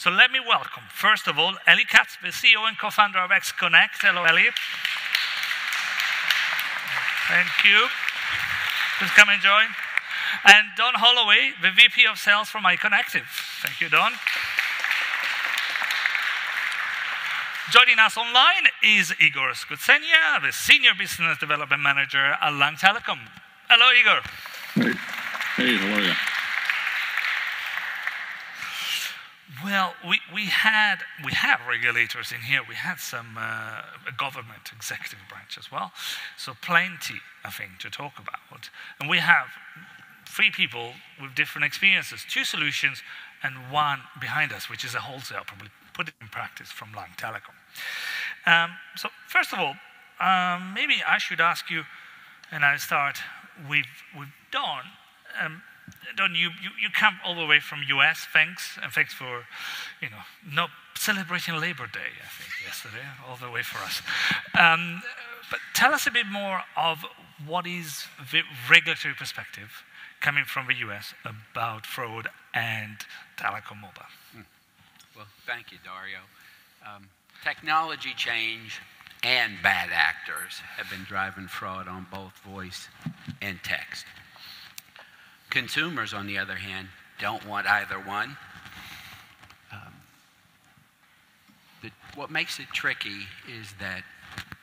So let me welcome, first of all, Katz, the CEO and co-founder of XConnect. Hello, Ellie. Thank you. Please come and join. And Don Holloway, the VP of Sales from iconectiv. Thank you, Don. Joining us online is Igor Skutsenya, the Senior Business Development Manager at Lanck Telecom. Hello, Igor. Hey. Hey, how are you? Well, we have regulators in here. We had some government executive branch as well. So plenty, I think, to talk about. And we have 3 people with different experiences, 2 solutions, and 1 behind us, which is a wholesale, probably put it in practice from Lanck Telecom. So first of all, maybe I should ask you, and I'll start with Don. Don, you come all the way from US, thanks, and thanks for, not celebrating Labor Day, I think, yesterday, all the way for us. But tell us a bit more of what is the regulatory perspective coming from the US about fraud and telecom mobile. Well, thank you, Dario. Technology change and bad actors have been driving fraud on both voice and text. Consumers, on the other hand, don't want either one. What makes it tricky is that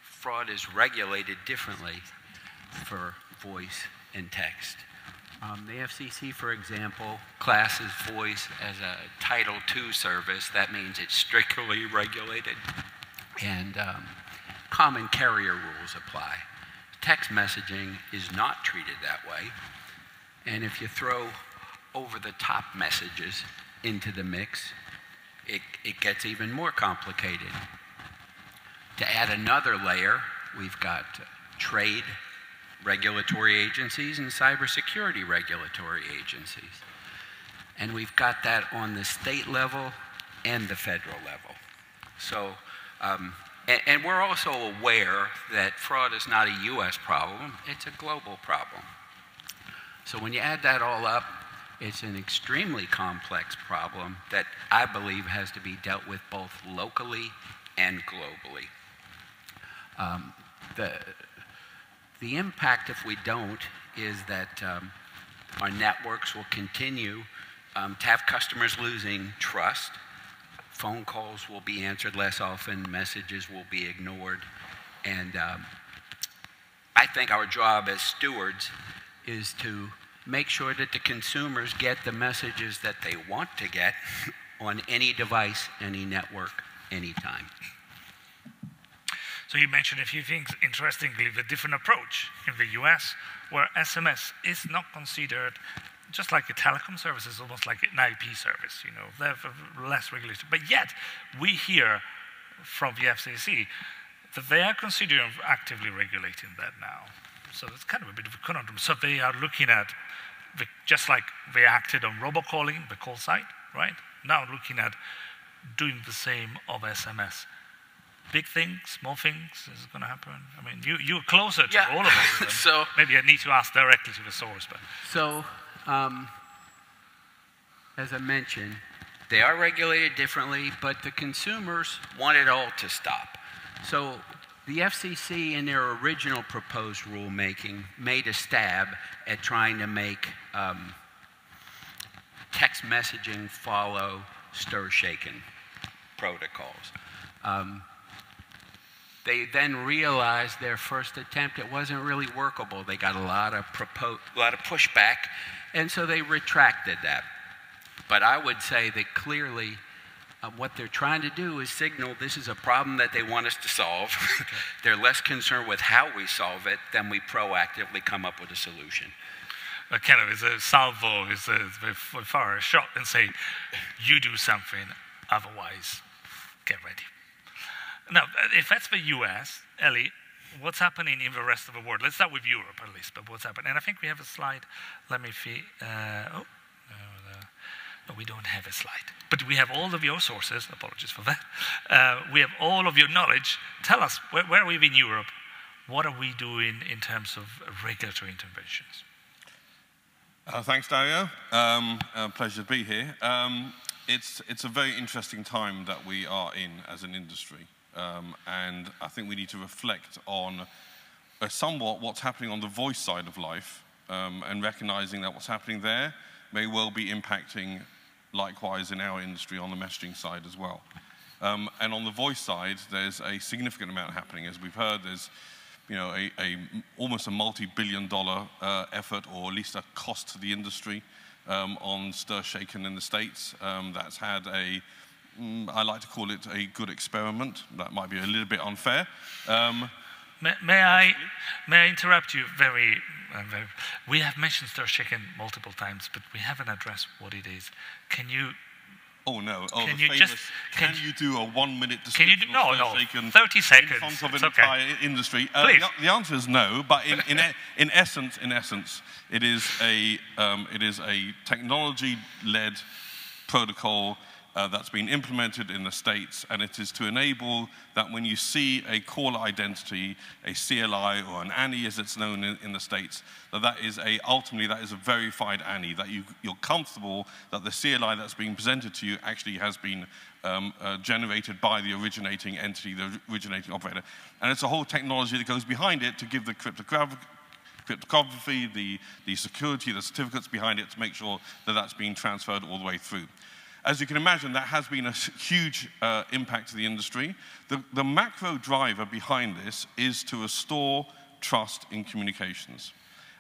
fraud is regulated differently for voice and text. The FCC, for example, classes voice as a Title II service. That means it's strictly regulated, and common carrier rules apply. Text messaging is not treated that way. And if you throw over-the-top messages into the mix, it gets even more complicated. To add another layer, we've got trade regulatory agencies and cybersecurity regulatory agencies. And we've got that on the state level and the federal level. So, and we're also aware that fraud is not a US problem, it's a global problem. So when you add that all up, it's an extremely complex problem that I believe has to be dealt with both locally and globally. The impact, if we don't, is that our networks will continue to have customers losing trust. Phone calls will be answered less often, messages will be ignored. And I think our job as stewards is to make sure that the consumers get the messages that they want to get on any device, any network, anytime. So you mentioned a few things, interestingly, the different approach in the US, where SMS is not considered just like a telecom service, is almost like an IP service, they're less regulated. But yet, we hear from the FCC that they are considering actively regulating that now. So it's kind of a bit of a conundrum. So they are looking at, just like they acted on robocalling, the call site, right? Now looking at doing the same of SMS. Big things, small things, is it going to happen? I mean, you're closer to all of it. So maybe I need to ask directly to the source. But. So, as I mentioned, they are regulated differently, but the consumers want it all to stop. So the FCC, in their original proposed rulemaking, made a stab at trying to make text messaging follow stir-shaken protocols. They then realized their first attempt, it wasn't really workable. They got a lot of pushback, and so they retracted that. But I would say that clearly what they're trying to do is signal this is a problem that they want us to solve. Okay. They're less concerned with how we solve it than we proactively come up with a solution. Kind of is a salvo, is a fire a shot and say, you do something, otherwise get ready. Now, if that's the US, Ellie, what's happening in the rest of the world? Let's start with Europe at least, but what's happening? And I think we have a slide. Let me see. No, we don't have a slide. But we have all of your sources. Apologies for that. We have all of your knowledge. Tell us, where are we in Europe? What are we doing in terms of regulatory interventions? Thanks, Dario. Pleasure to be here. it's a very interesting time that we are in as an industry. And I think we need to reflect on somewhat what's happening on the voice side of life, and recognizing that what's happening there may well be impacting likewise in our industry on the messaging side as well. And on the voice side, there's a significant amount happening. As we've heard, there's almost a multi-billion-dollar effort, or at least a cost to the industry, on stir shaken in the States. That's had I like to call it a good experiment. That might be a little bit unfair. May I interrupt you very, we have mentioned stir shaken multiple times, but we haven't addressed what it is. Can you? Oh no! Oh, can the you famous, just? Can you do a 1 minute description? Can you do? No, of stir shaken 30 seconds. In front of an it's okay. entire industry. Please. The answer is no. But in essence, it is a technology-led protocol that's been implemented in the States, and it is to enable that when you see a caller identity, a CLI or an ANI as it's known in the States, ultimately that is a verified ANI, that you're comfortable that the CLI that's being presented to you actually has been generated by the originating entity, the originating operator. And it's a whole technology that goes behind it to give the cryptography, the security, the certificates behind it to make sure that that's being transferred all the way through. As you can imagine, that has been a huge impact to the industry. The macro driver behind this is to restore trust in communications.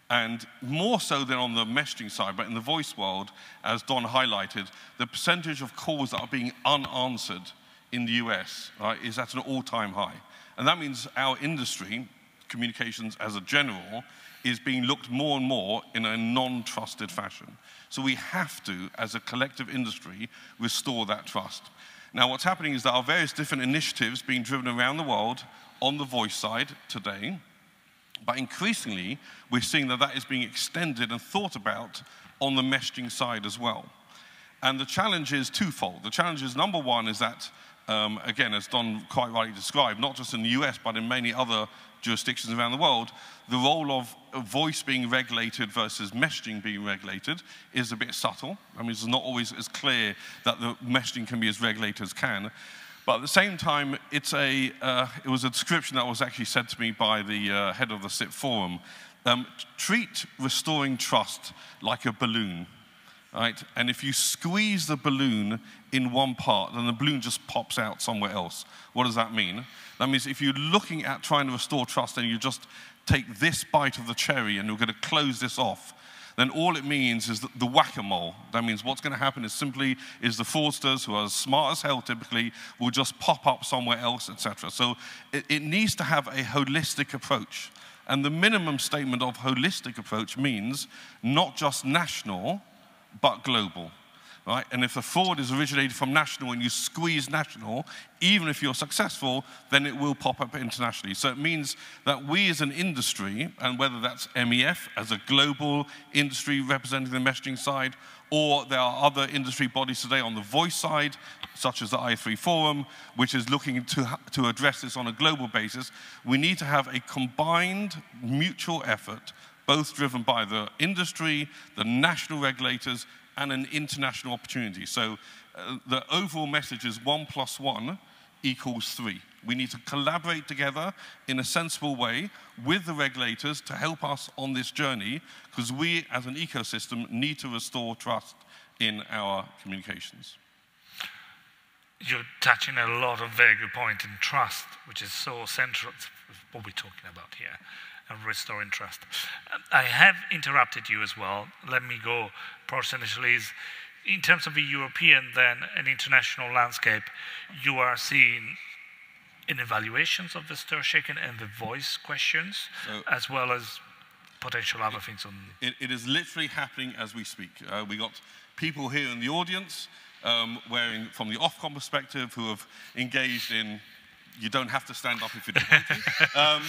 And more so than on the messaging side, but in the voice world, as Don highlighted, the percentage of calls that are being unanswered in the US, right, is at an all-time high. And that means our industry, communications as a general, is being looked more and more in a non-trusted fashion. So we have to, as a collective industry, restore that trust. Now what's happening is there are various different initiatives being driven around the world on the voice side today, but increasingly we're seeing that that is being extended and thought about on the messaging side as well. And the challenge is twofold. The challenge is, number one, is that, again, as Don quite rightly described, not just in the US, but in many other jurisdictions around the world, the role of voice being regulated versus messaging being regulated is a bit subtle. I mean, it's not always as clear that the messaging can be as regulated as can. But at the same time, it was a description that was actually said to me by the head of the SIP forum. Treat restoring trust like a balloon. Right? And if you squeeze the balloon in one part, then the balloon just pops out somewhere else. What does that mean? That means if you're looking at trying to restore trust and you just take this bite of the cherry and you're going to close this off, then all it means is the whack-a-mole. That means what's going to happen is simply the fraudsters, who are as smart as hell typically, will just pop up somewhere else, etc. So it needs to have a holistic approach. And the minimum statement of holistic approach means not just national, but global, right? And if the fraud is originated from national and you squeeze national, even if you're successful, then it will pop up internationally. So it means that we as an industry, and whether that's MEF as a global industry representing the messaging side, or there are other industry bodies today on the voice side, such as the i3 Forum, which is looking to address this on a global basis, we need to have a combined mutual effort, both driven by the industry, the national regulators, and an international opportunity. So the overall message is 1 + 1 = 3. We need to collaborate together in a sensible way with the regulators to help us on this journey, because we as an ecosystem need to restore trust in our communications. You're touching a lot of very good points in trust, which is so central to what we're talking about here. Restoring trust. I have interrupted you as well. Let me go personally. In terms of the European then and international landscape, you are seeing in evaluations of the stir shaken and the voice questions, as well as potential other things on. It is literally happening as we speak. We got people here in the audience, from the Ofcom perspective, who have engaged in. You don't have to stand up if you don't want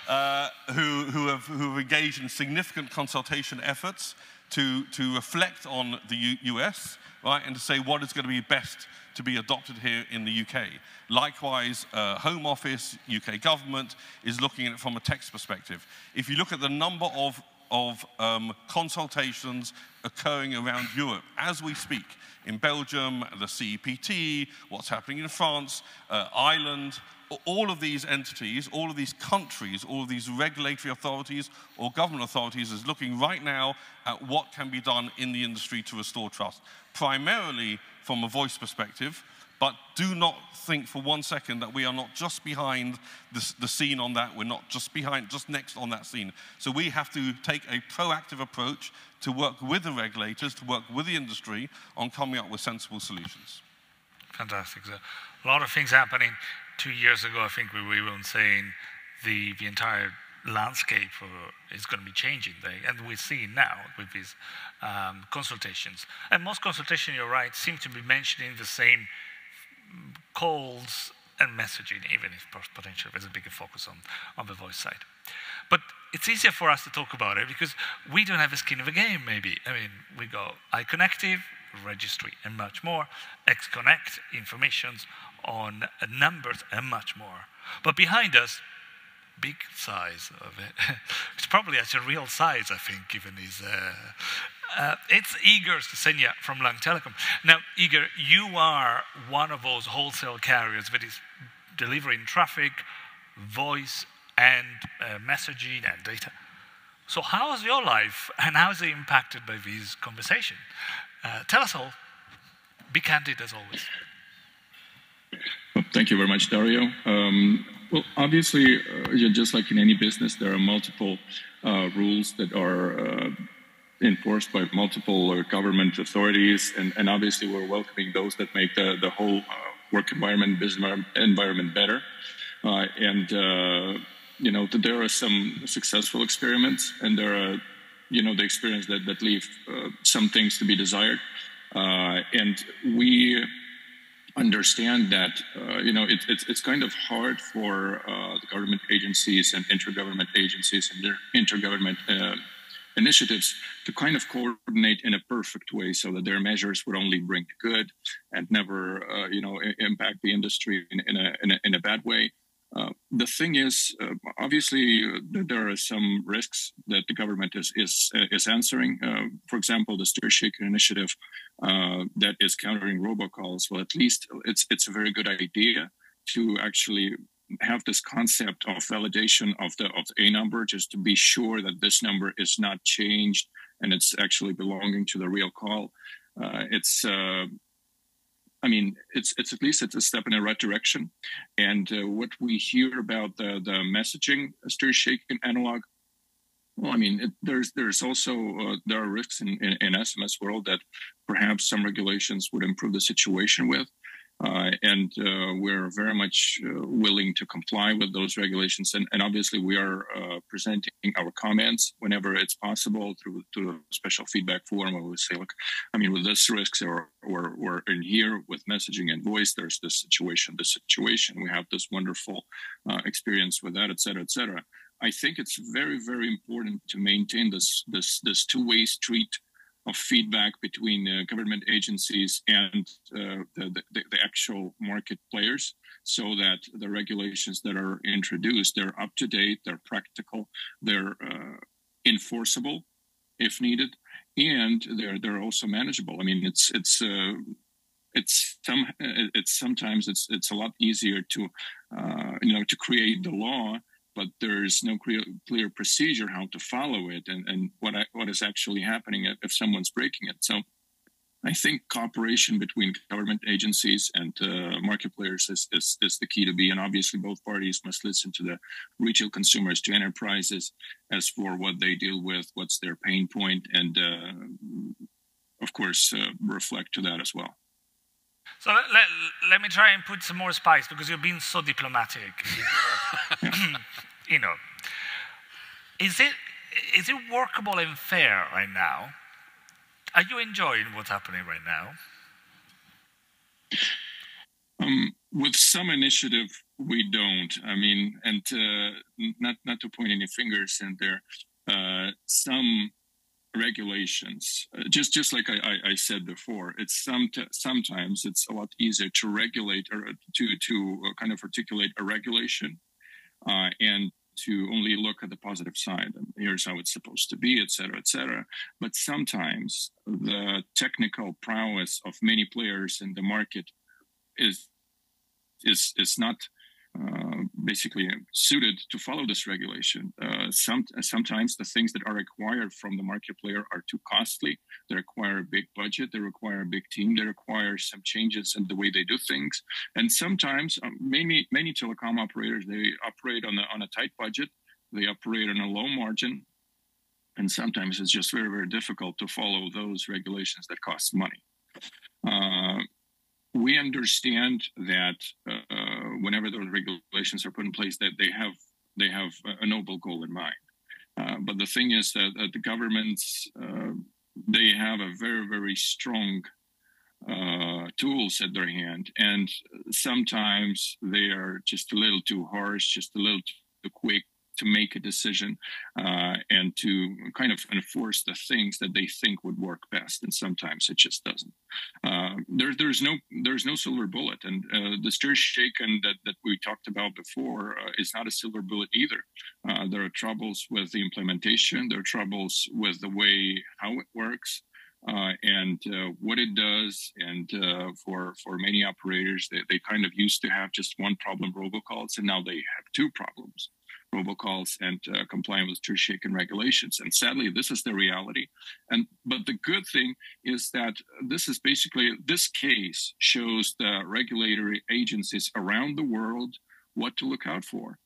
to, who have engaged in significant consultation efforts to reflect on the US, right, and to say what is going to be best to be adopted here in the UK. Likewise, Home Office, UK government is looking at it from a text perspective. If you look at the number of of consultations occurring around Europe as we speak. In Belgium, the CEPT, what's happening in France, Ireland, all of these entities, all of these countries, all of these regulatory authorities or government authorities is looking right now at what can be done in the industry to restore trust, primarily from a voice perspective. But do not think for 1 second that we are not just behind the scene on that. We're not just next on that scene. So we have to take a proactive approach to work with the regulators, to work with the industry on coming up with sensible solutions. Fantastic. So a lot of things happening. 2 years ago, I think we were even saying the entire landscape is going to be changing. And we're seeing now with these consultations. And most consultations, you're right, seem to be mentioning the same calls and messaging, even if potentially there's a bigger focus on the voice side. But it's easier for us to talk about it because we don't have a skin in the game, maybe. I mean, we got iconectiv, registry, and much more, XConnect, informations on numbers, and much more. But behind us, big size of it. It's probably at a real size, I think, given his... it's Igor Skutsenya from Lanck Telecom. Now, Igor, you are one of those wholesale carriers that is delivering traffic, voice, and messaging and data. So how is your life, and how is it impacted by these conversations? Tell us all. Be candid as always. Well, thank you very much, Dario. Well, obviously, just like in any business, there are multiple rules that are enforced by multiple government authorities, and obviously we're welcoming those that make the whole work environment, business environment better. You know, there are some successful experiments, and there are, you know, the experience that leave some things to be desired. And we understand that, you know, it's kind of hard for the government agencies and intergovernment agencies and their intergovernment initiatives to kind of coordinate in a perfect way so that their measures would only bring good and never, you know, impact the industry in a bad way. The thing is, obviously, there are some risks that the government is answering. For example, the Stir-Shaker initiative that is countering robocalls. Well, at least it's a very good idea to actually have this concept of validation of the A number, just to be sure that this number is not changed and it's actually belonging to the real call. I mean, it's at least it's a step in the right direction. And what we hear about the messaging Stir-Shaker analog, well, I mean, there's also there are risks in SMS world that perhaps some regulations would improve the situation with. And we're very much willing to comply with those regulations. And obviously, we are presenting our comments whenever it's possible through a special feedback forum where we say, look, I mean, with this risks, or in here with messaging and voice, there's this situation. We have this wonderful experience with that, et cetera, et cetera. I think it's very, very important to maintain this two-way street of feedback between government agencies and the actual market players, so that the regulations that are introduced, they're up to date, they're practical, they're enforceable if needed, and they're also manageable. I mean, sometimes it's a lot easier to you know, to create the law, but there's no clear procedure how to follow it and what is actually happening if someone's breaking it. So I think cooperation between government agencies and market players is the key to be. And obviously both parties must listen to the retail consumers, to enterprises, as for what they deal with, what's their pain point, and of course reflect to that as well. So let me try and put some more spice, because you're being so diplomatic. You know, is it workable and fair right now? Are you enjoying what's happening right now? With some initiative, we don't. I mean, and not to point any fingers in there, some regulations, just like I said before, it's sometimes it's a lot easier to regulate or to kind of articulate a regulation and to only look at the positive side, and here's how it's supposed to be, et cetera, et cetera. But sometimes the technical prowess of many players in the market is not basically suited to follow this regulation. Sometimes the things that are required from the market player are too costly. They require a big budget. They require a big team. They require some changes in the way they do things. And sometimes many telecom operators, they operate on a tight budget. They operate on a low margin. And sometimes it's just very, very difficult to follow those regulations that cost money. We understand that whenever those regulations are put in place, that they have a noble goal in mind. But the thing is that the governments, they have a very, very strong tools at their hand, and sometimes they are just a little too harsh, just a little too quick to make a decision and to kind of enforce the things that they think would work best, and sometimes it just doesn't. There's no silver bullet, and the stir shaken that we talked about before is not a silver bullet either. There are troubles with the implementation. There are troubles with the way how it works. And what it does, and for many operators, they kind of used to have just one problem, robocalls, and now they have two problems, robocalls and complying with stir-shaken regulations. And sadly, this is the reality. But the good thing is that this case shows the regulatory agencies around the world what to look out for.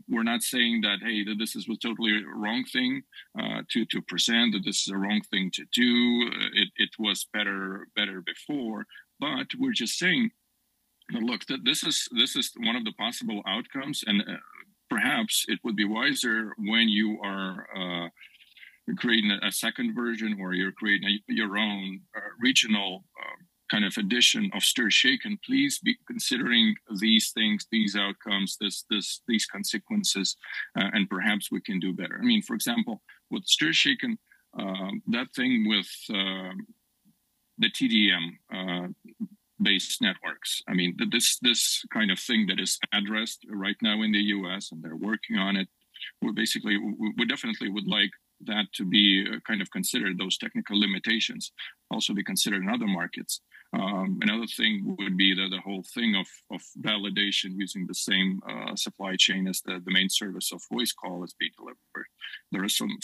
We're not saying that, hey, that this is a totally wrong thing to present, that this is a wrong thing to do. It was better before, but we're just saying, look, that this is one of the possible outcomes, and perhaps it would be wiser when you are creating a second version, or you're creating your own regional kind of edition of stir shaken. Please be considering these things, these outcomes, these consequences, and perhaps we can do better. I mean, for example, with stir shaken, that thing with the TDM based networks. I mean, this kind of thing that is addressed right now in the US, and they're working on it. We definitely would like that to be kind of considered, those technical limitations also be considered in other markets. Another thing would be the whole thing of validation using the same supply chain as the main service of voice call is being delivered. There are some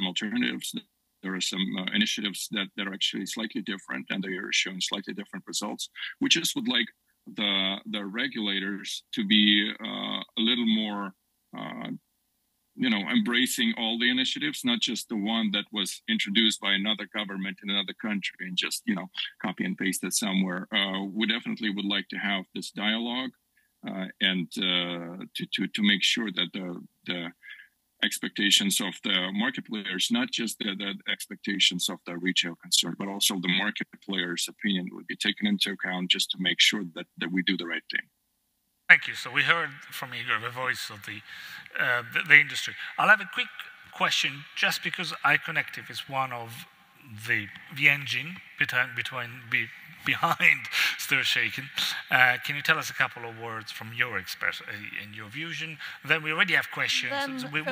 alternatives. There are some initiatives that are actually slightly different, and they are showing slightly different results. We just would like the regulators to be a little more embracing all the initiatives, not just the one that was introduced by another government in another country and just, copy and paste it somewhere. We definitely would like to have this dialogue and to make sure that the expectations of the market players, not just the expectations of the retail concern, but also the market players' opinion would be taken into account, just to make sure that we do the right thing. Thank you. So we heard from Igor, the voice of the industry. I'll have a quick question, just because iconectiv is one of the engine behind stir shaken. Can you tell us a couple of words from your in your vision? Then we already have questions. We'll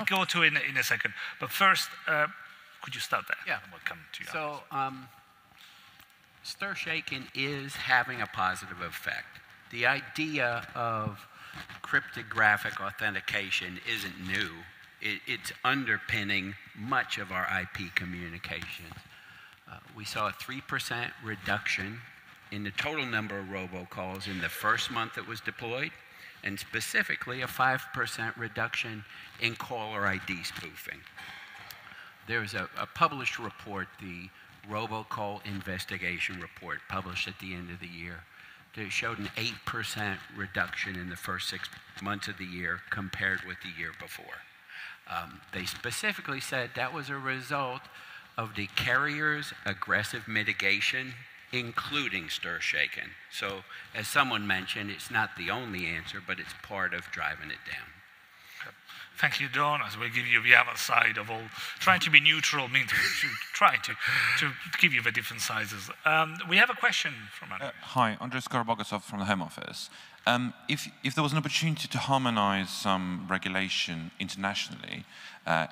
go to it in a second. But first, could you start there? Yeah. We'll come to you. So stir shaken is having a positive effect. The idea of cryptographic authentication isn't new. It's underpinning much of our IP communications. We saw a 3% reduction in the total number of robocalls in the first month it was deployed, and specifically a 5% reduction in caller ID spoofing. There's a published report, the Robocall Investigation Report, published at the end of the year, that showed an 8% reduction in the first 6 months of the year compared with the year before. They specifically said that was a result of the carrier's aggressive mitigation, including stir shaken. So, as someone mentioned, it's not the only answer, but it's part of driving it down. Thank you, Don, as we give you the other side of all. Trying to be neutral means we try to give you the different sizes. We have a question from Andrew. Hi, Andres Karabogosov from the Home Office. If there was an opportunity to harmonize some regulation internationally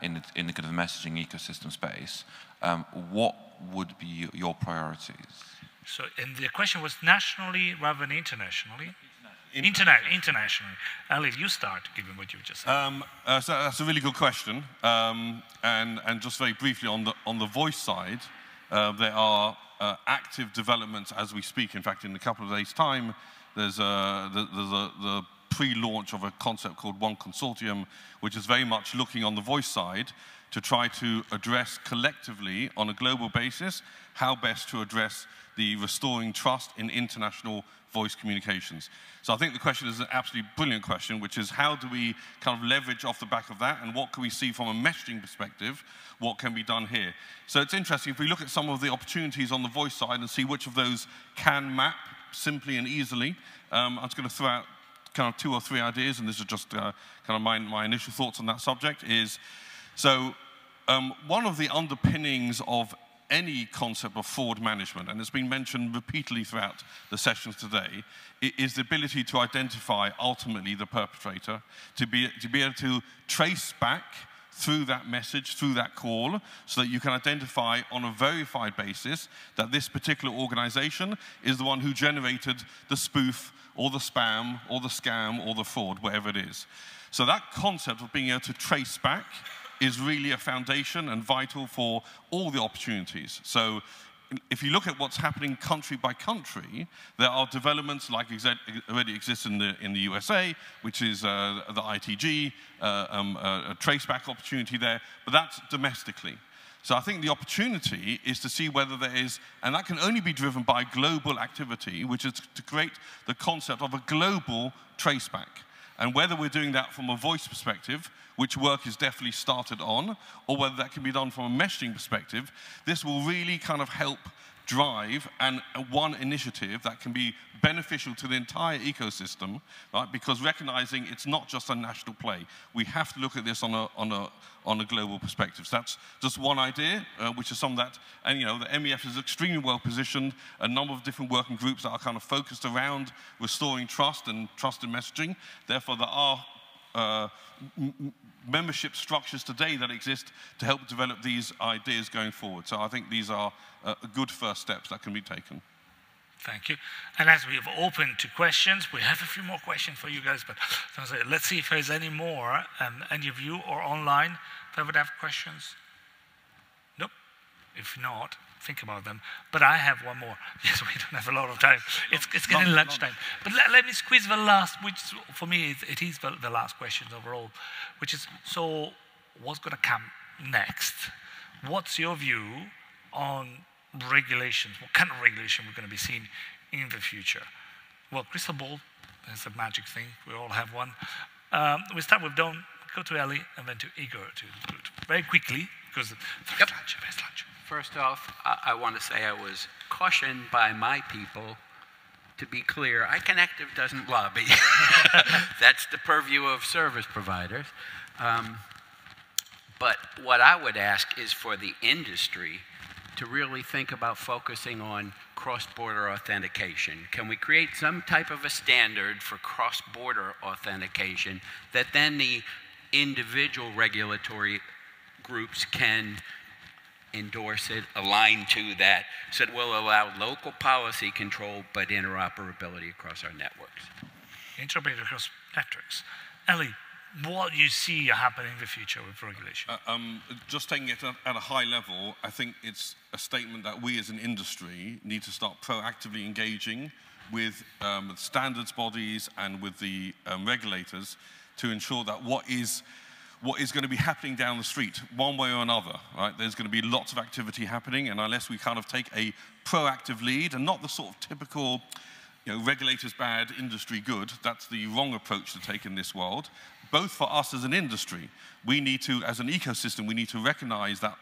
in the kind of messaging ecosystem space, what would be your priorities? So, and the question was nationally rather than internationally? Internationally. Ali, you start, given what you just said. So that's a really good question. And just very briefly, on the voice side, there are active developments as we speak. In fact, in a couple of days' time, there's the pre-launch of a concept called One Consortium, which is very much looking on the voice side to try to address collectively, on a global basis, how best to address the restoring trust in international voice communications. So I think the question is an absolutely brilliant question, which is how do we kind of leverage off the back of that, and what can we see from a messaging perspective, what can be done here? So it's interesting, if we look at some of the opportunities on the voice side and see which of those can map simply and easily, I'm just going to throw out kind of 2 or 3 ideas, and this is just kind of my initial thoughts on that subject is, so one of the underpinnings of any concept of fraud management, and it's been mentioned repeatedly throughout the sessions today, is the ability to identify ultimately the perpetrator, to be able to trace back through that message, through that call, so that you can identify on a verified basis that this particular organization is the one who generated the spoof or the spam or the scam or the fraud, whatever it is. So that concept of being able to trace back is really a foundation and vital for all the opportunities. So if you look at what's happening country by country, there are developments like already exist in the USA, which is the ITG, a traceback opportunity there, but that's domestically. So I think the opportunity is to see whether there is, and that can only be driven by global activity, which is to create the concept of a global traceback. And whether we're doing that from a voice perspective, which work is definitely started on, or whether that can be done from a messaging perspective, this will really kind of help drive one initiative that can be beneficial to the entire ecosystem, right? Because recognizing it's not just a national play. We have to look at this on a global perspective. So that's just one idea, which is something that, and you know, the MEF is extremely well positioned, a number of different working groups that are kind of focused around restoring trust and trust in messaging. Therefore, there are membership structures today that exist to help develop these ideas going forward. So I think these are good first steps that can be taken. Thank you. And as we have opened to questions, we have a few more questions for you guys, but let's see if there's any more, any of you or online that would have questions. Nope. If not, think about them. But I have one more. Yes, we don't have a lot of time. It's getting lunchtime. But let me squeeze the last, which for me, it is the last question overall, which is, so what's going to come next? What's your view on regulations? What kind of regulation we're going to be seeing in the future? Well, crystal ball is a magic thing. We all have one. We start with Don, go to Ellie, and then to Igor to conclude. Very quickly, because there's lunch. First off, I want to say I was cautioned by my people. To be clear, iconectiv doesn't lobby. That's the purview of service providers. But what I would ask is for the industry to really think about focusing on cross-border authentication. Can we create some type of a standard for cross-border authentication that then the individual regulatory groups can endorse it, align to that, so it will allow local policy control but interoperability across our networks? Interoperability across networks. Ellie, what do you see happening in the future with regulation? Just taking it at a high level, I think it's a statement that we as an industry need to start proactively engaging with standards bodies and with the regulators to ensure that what is going to be happening down the street, one way or another, right? There's going to be lots of activity happening, and unless we kind of take a proactive lead and not the sort of typical, you know, regulators bad, industry good, that's the wrong approach to take in this world. Both for us as an industry, we need to, as an ecosystem, we need to recognize that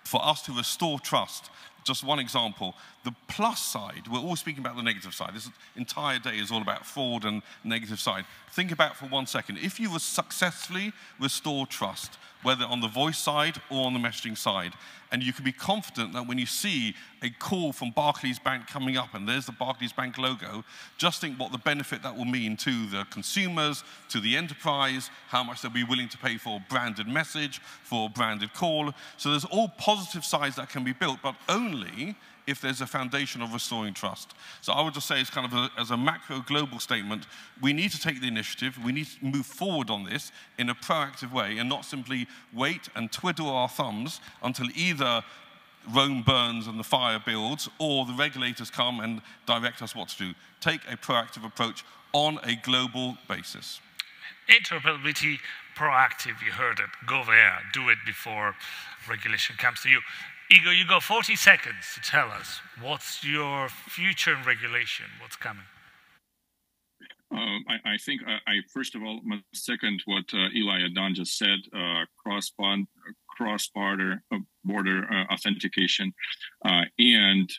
for us to restore trust, just one example. The plus side, we're all speaking about the negative side. This entire day is all about fraud and negative side. Think about for 1 second. If you successfully restore trust, whether on the voice side or on the messaging side, and you can be confident that when you see a call from Barclays Bank coming up and there's the Barclays Bank logo, just think what the benefit that will mean to the consumers, to the enterprise, how much they'll be willing to pay for a branded message, for a branded call. So there's all positive sides that can be built, but only if there's a foundation of restoring trust. So I would just say, as kind of as a macro global statement, we need to take the initiative, we need to move forward on this in a proactive way and not simply wait and twiddle our thumbs until either Rome burns and the fire builds, or the regulators come and direct us what to do. Take a proactive approach on a global basis. Interoperability, proactive, you heard it. Go there, do it before regulation comes to you. Igor, you got 40 seconds to tell us what's your future in regulation, what's coming. I think I first of all must second what Eli and Don just said. Cross-border authentication and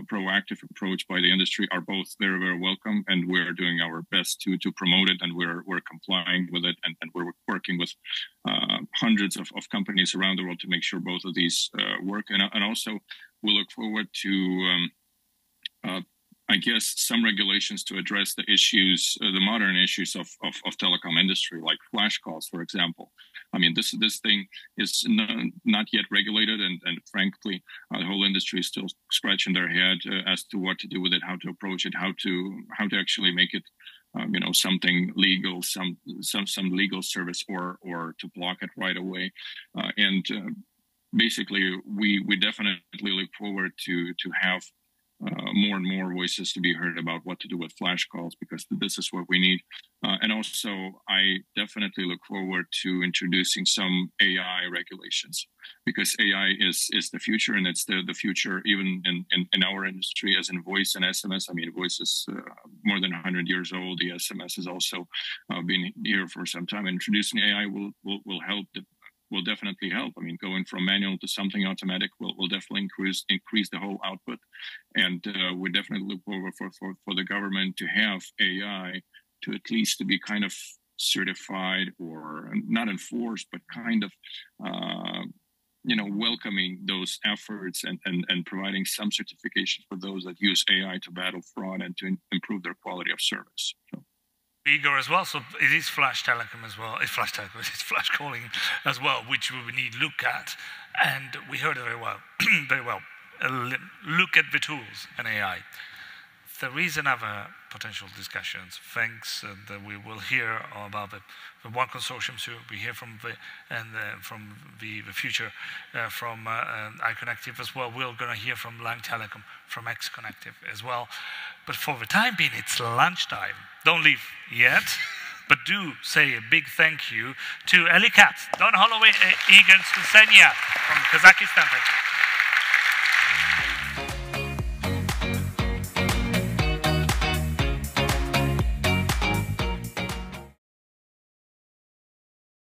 proactive approach by the industry are both very, very welcome, and we're doing our best to promote it, and we're complying with it, and we're working with hundreds of companies around the world to make sure both of these work. And also we look forward to I guess some regulations to address the issues, the modern issues of telecom industry, like flash calls, for example. I mean, this thing is not yet regulated, and frankly, the whole industry is still scratching their head as to what to do with it, how to approach it, how to actually make it, you know, something legal, some legal service, or to block it right away. Basically, we definitely look forward to have more and more voices to be heard about what to do with flash calls, because this is what we need. And also, I definitely look forward to introducing some AI regulations, because AI is the future, and it's the future even in our industry, as in voice and SMS. I mean, voice is more than 100 years old. The SMS has also been here for some time. Introducing AI will help. Will definitely help. I mean, going from manual to something automatic will definitely increase the whole output. And we definitely look forward for the government to have AI to at least to be kind of certified, or not enforced, but kind of you know, welcoming those efforts and providing some certification for those that use AI to battle fraud and to improve their quality of service. So. Igor as well, so it is flash telecom as well, it's flash telecom, it's flash calling as well, which we need to look at, and we heard it very well, very well. Look at the tools and AI. There is another potential discussions, thanks that we will hear about the one consortium, so we hear from the future, from iconectiv as well. We're going to hear from Lanck Telecom, from XConnect as well. But for the time being, it's lunchtime. Don't leave yet, but do say a big thank you to Katz, Holloway, Igor, and Skutsenya from Kazakhstan.